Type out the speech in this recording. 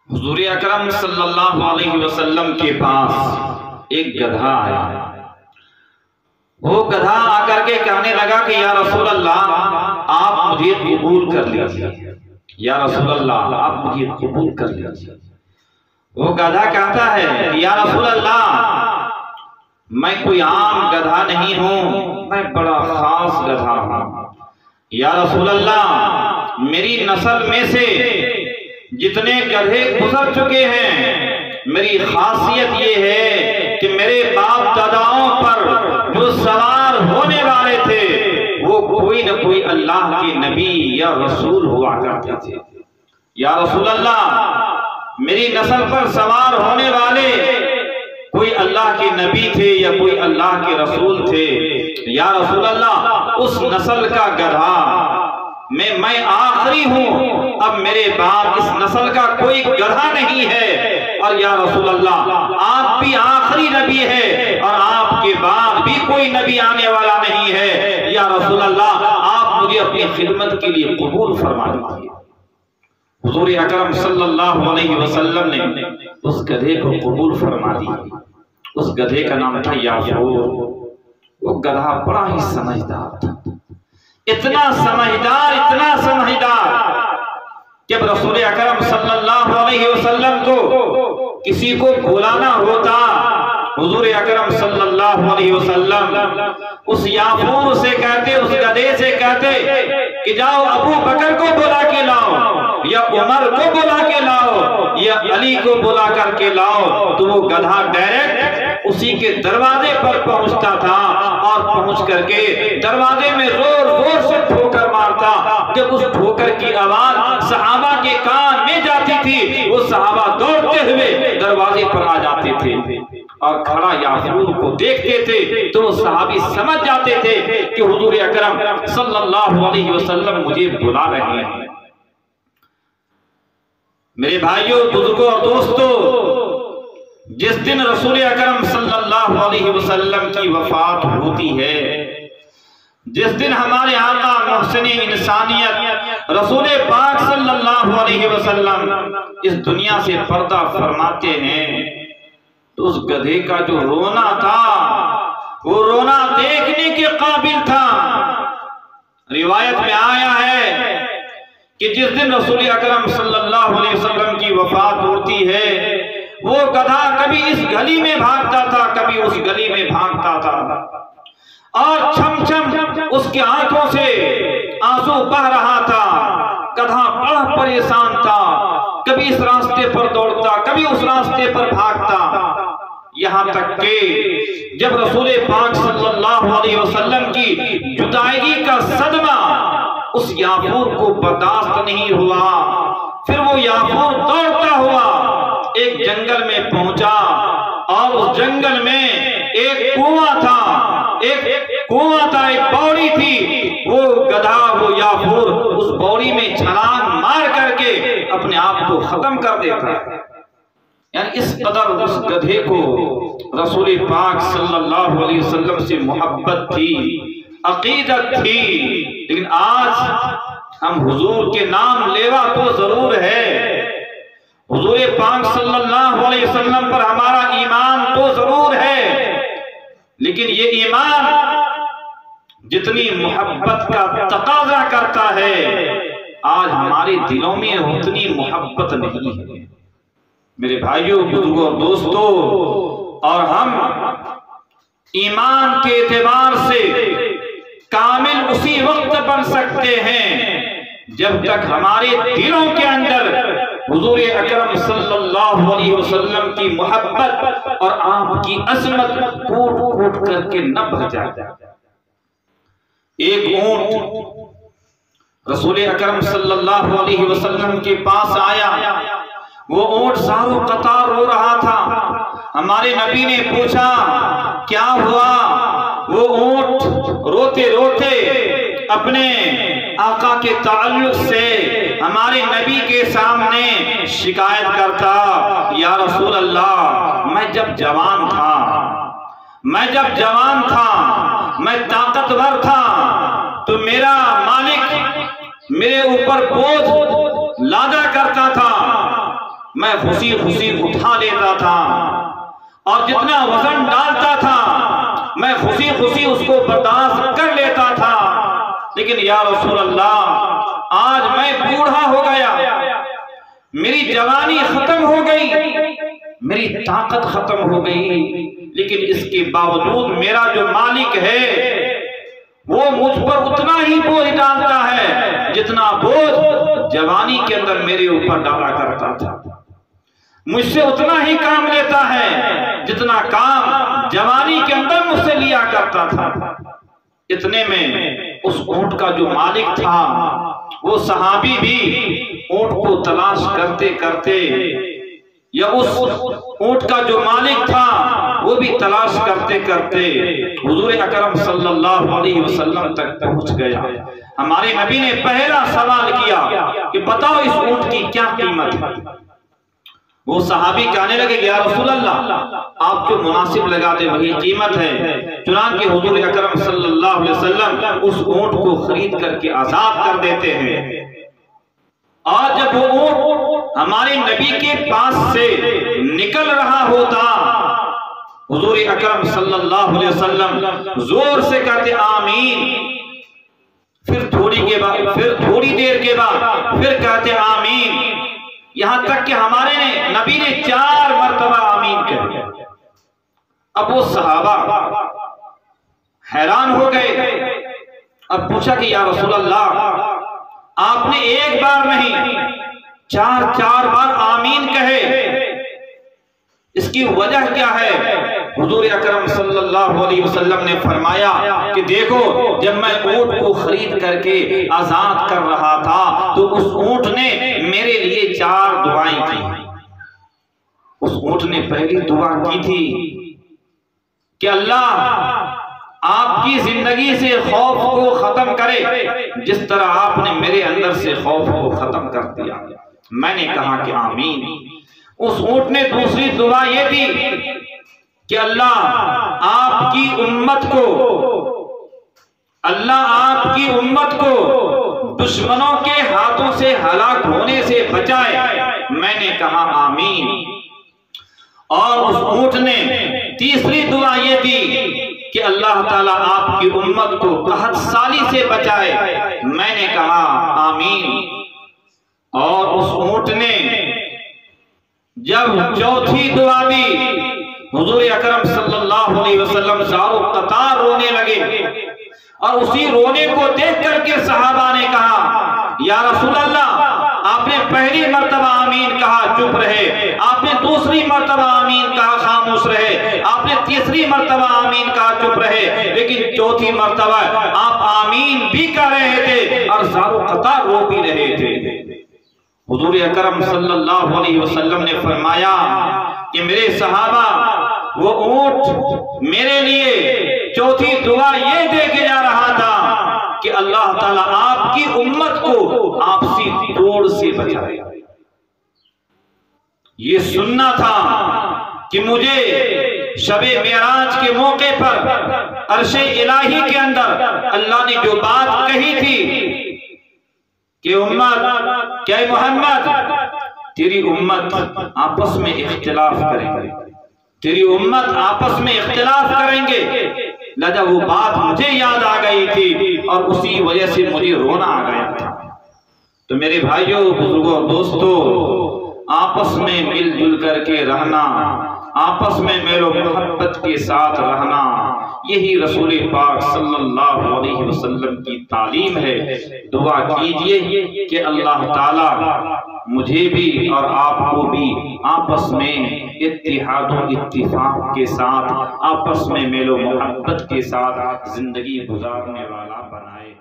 حضور اکرم صلی اللہ علیہ وسلم کے پاس ایک گدھا آیا۔ وہ گدھا آ کر کے کہنے لگا کہ یا رسول اللہ آپ مجھے قبول کر لیجیے، یا رسول اللہ آپ مجھے قبول کر لیجیے۔ وہ گدھا کہتا ہے کہ یا رسول اللہ میں کوئی عام گدھا نہیں ہوں، میں بڑا خاص گدھا ہوں۔ یا رسول اللہ میری نسل میں سے جتنے گدھے گزر چکے ہیں، میری خاصیت یہ ہے کہ میرے باپ داداؤں پر جو سوار ہونے والے تھے وہ کوئی نہ کوئی اللہ کے نبی یا رسول ہوا کرتے تھے۔ یا رسول اللہ میری نسل پر سوار ہونے والے کوئی اللہ کے نبی تھے یا کوئی اللہ کے رسول تھے۔ یا رسول اللہ اس نسل کا گدھا میں آخری ہوں، اب میرے بعد اس نسل کا کوئی گدھا نہیں ہے، اور یا رسول اللہ آپ بھی آخری نبی ہے اور آپ کے بعد بھی کوئی نبی آنے والا نہیں ہے۔ یا رسول اللہ آپ مجھے اپنی خدمت کے لیے قبول فرما دیجیے۔ حضور اکرم صلی اللہ علیہ وسلم نے اس گدھے کو قبول فرما دیا۔ اس گدھے کا نام تھا یافور۔ وہ گدھا بڑا ہی سمجھدار تھا، اتنا سمجھدار جب رسول اکرم صلی اللہ علیہ وسلم کو کسی کو بلانا ہوتا، حضور اکرم صلی اللہ علیہ وسلم اس یافور سے کہتے، اس گدھے سے کہتے کہ جاؤ ابو بکر کو بلا کے لاؤ، یا عمر کو بلا کے لاؤ، یا علی کو بلا کر کے لاؤ، تو وہ گدھا ڈائریکٹ اسی کے دروازے پر پہنچتا تھا، اور پہنچ کر کے دروازے میں زور زور سے ٹھوکر مارتا۔ جب اس ٹھوکر کی آواز صحابہ کے کان میں جاتی تھی، وہ صحابہ دوڑتے ہوئے دروازے پر آ جاتے تھے اور کھڑا یافور کو دیکھتے تھے، تو وہ صحابی سمجھ جاتے تھے کہ حضور اکرم صلی اللہ علیہ وسلم مجھے بلا رہے ہیں۔ میرے بھائیوں، بزرگوں اور دوستوں، جس دن رسول اکرم صلی اللہ علیہ وسلم کی وفات ہوتی ہے، جس دن ہمارے آقا محسن انسانیت رسول پاک صلی اللہ علیہ وسلم اس دنیا سے پردہ فرماتے ہیں، تو اس گدھے کا جو رونا تھا وہ رونا دیکھنے کے قابل تھا۔ روایت میں آیا ہے کہ جس دن رسول اکرم صلی اللہ علیہ وسلم کی وفات ہوتی ہے، وہ گدھا کبھی اس گلی میں بھاگتا تھا، کبھی اس گلی میں بھاگتا تھا، اور چھم چھم اس کے آنکھوں سے آنسو بہ رہا تھا۔ گدھا بڑا پریشان تھا، کبھی اس راستے پر دوڑتا، کبھی اس راستے پر بھاگتا، یہاں تک کہ جب رسول پاک صلی اللہ علیہ وسلم کی جدائیگی کا صدمہ اس یافور کو برداشت نہیں ہوا، پھر وہ یافور دوڑتا ہوا ایک جنگل میں پہنچا، اور اس جنگل میں ایک کنواں تھا، ایک باوڑی تھی۔ وہ گدھا، وہ یافور اس باوڑی میں چھلانگ مار کر کے اپنے آپ کو ختم کر دیتا ہے۔ یعنی اس قدر اس گدھے کو رسول پاک صلی اللہ علیہ وسلم سے محبت تھی، عقیدت تھی۔ لیکن آج ہم حضور کے نام لیوا تو ضرور ہے، حضور پاک صلی اللہ علیہ وسلم پر ہمارا ایمان تو ضرور ہے، لیکن یہ ایمان جتنی محبت کا تقاضا کرتا ہے، آج ہمارے دلوں میں اتنی محبت نہیں ہے۔ میرے بھائیوں، بزرگوں اور دوستوں، اور ہم ایمان کے اعتبار سے کامل اسی وقت بن سکتے ہیں جب تک ہمارے دلوں کے اندر حضور اکرم صلی اللہ علیہ وسلم کی محبت اور آپ کی عظمت کوٹ کوٹ کر کے نہ بھر جائے۔ ایک اونٹ رسول اکرم صلی اللہ علیہ وسلم کے پاس آیا، وہ اونٹ زارو قطار رو رہا تھا۔ ہمارے نبی نے پوچھا کیا ہوا؟ وہ اونٹ روتے روتے اپنے آقا کے تعلق سے ہمارے نبی کے سامنے شکایت کرتا، یا رسول اللہ میں جب جوان تھا، میں طاقتور تھا، تو میرا مالک میرے اوپر بوجھ لادا کرتا تھا، میں خوشی خوشی اٹھا لیتا تھا، اور جتنا وزن ڈالتا تھا میں خوشی خوشی اس کو برداشت کر لیتا تھا۔ لیکن یا رسول اللہ آج میں بوڑھا ہو گیا، میری جوانی ختم ہو گئی، میری طاقت ختم ہو گئی، لیکن اس کے باوجود میرا جو مالک ہے وہ مجھ پر اتنا ہی بوجھ ڈالتا ہے جتنا بوجھ جوانی کے اندر میرے اوپر ڈالا کرتا تھا، مجھ سے اتنا ہی کام لیتا ہے جتنا کام جوانی کے اندر مجھ سے لیا کرتا تھا۔ اتنے میں اس اونٹ کا جو مالک تھا وہ صحابی بھی اونٹ کو تلاش کرتے کرتے، یا اس اونٹ کا جو مالک تھا وہ بھی تلاش کرتے کرتے حضور اکرم صلی اللہ علیہ وسلم تک پہنچ گیا۔ ہمارے نبی نے پہلا سوال کیا کہ بتاؤ اس اونٹ کی کیا قیمت ہے؟ وہ صحابی کہنے لگے یا رسول اللہ آپ جو مناسب لگاتے وہی قیمت ہے۔ چنانچہ حضور اکرم صلی اللہ علیہ وسلم اس اونٹ کو خرید کر کے آزاد کر دیتے ہیں، اور جب وہ اونٹ ہمارے نبی کے پاس سے نکل رہا ہوتا حضور اکرم صلی اللہ علیہ وسلم زور سے کہتے آمین، پھر تھوڑی دیر کے بعد پھر کہتے آمین، یہاں تک کہ ہمارے نبی نے 4 مرتبہ آمین کہا۔ اب وہ صحابہ حیران ہو گئے، اب پوچھا کہ یا رسول اللہ آپ نے ایک بار نہیں 4 بار آمین کہے، اس کی وجہ کیا ہے؟ حضور اکرم صلی اللہ علیہ وسلم نے فرمایا کہ دیکھو جب میں اونٹ کو خرید کر کے آزاد کر رہا تھا تو اس اونٹ نے میرے لیے 4 دعائیں کی۔ اس اونٹ نے پہلی دعا کی تھی کہ اللہ آپ کی زندگی سے خوف کو ختم کرے جس طرح آپ نے میرے اندر سے خوف کو ختم کر دیا۔ میں نے کہا کہ آمین۔ اس اونٹ نے دوسری دعا یہ دی کہ اللہ آپ کی امت کو دشمنوں کے ہاتھوں سے ہلاک ہونے سے بچائے۔ میں نے کہا آمین۔ اور اس اونٹ نے تیسری دعا یہ دی کہ اللہ تعالیٰ آپ کی امت کو قحط سالی سے بچائے۔ میں نے کہا آمین۔ اور اس اونٹ نے جب چوتھی دعا دی حضور اکرم صلی اللہ علیہ وسلم زارو قطار رونے لگے، اور اسی رونے کو دیکھ کر کے صحابہ نے کہا یا رسول اللہ آپ نے پہلی مرتبہ آمین کہا چپ رہے، آپ نے دوسری مرتبہ آمین کہا خاموش رہے، آپ نے تیسری مرتبہ آمین کہا چپ رہے، لیکن چوتھی مرتبہ آپ آمین بھی کہہ رہے تھے اور زارو قطار رو بھی رہے تھے۔ حضور اکرم صلی اللہ علیہ وسلم نے فرمایا کہ میرے صحابہ وہ اونٹ میرے لیے چوتھی دعا یہ دے کے جا رہا تھا کہ اللہ تعالیٰ آپ کی امت کو آپسی توڑ سے بچائے۔ یہ سننا تھا کہ مجھے شب معراج کے موقع پر عرش الہی کے اندر اللہ نے جو بات کہی تھی کہ امت کہ محمد تیری امت آپس میں اختلاف کریں گے، تیری امت آپس میں اختلاف کریں گے، لہذا وہ بات مجھے یاد آ گئی تھی اور اسی وجہ سے مجھے رونا آ گیا تھا۔ تو میرے بھائیوں بزرگوں دوستو آپس میں مل جل کر کے رہنا، آپس میں میل و محبت کے ساتھ رہنا، یہی رسول پاک صلی اللہ علیہ وسلم کی تعلیم ہے۔ دعا کیجئے کہ اللہ تعالیٰ مجھے بھی اور آپ کو بھی آپس میں اتحاد و اتفاق کے ساتھ، آپس میں میل و محبت کے ساتھ زندگی گزارنے والا بنائے۔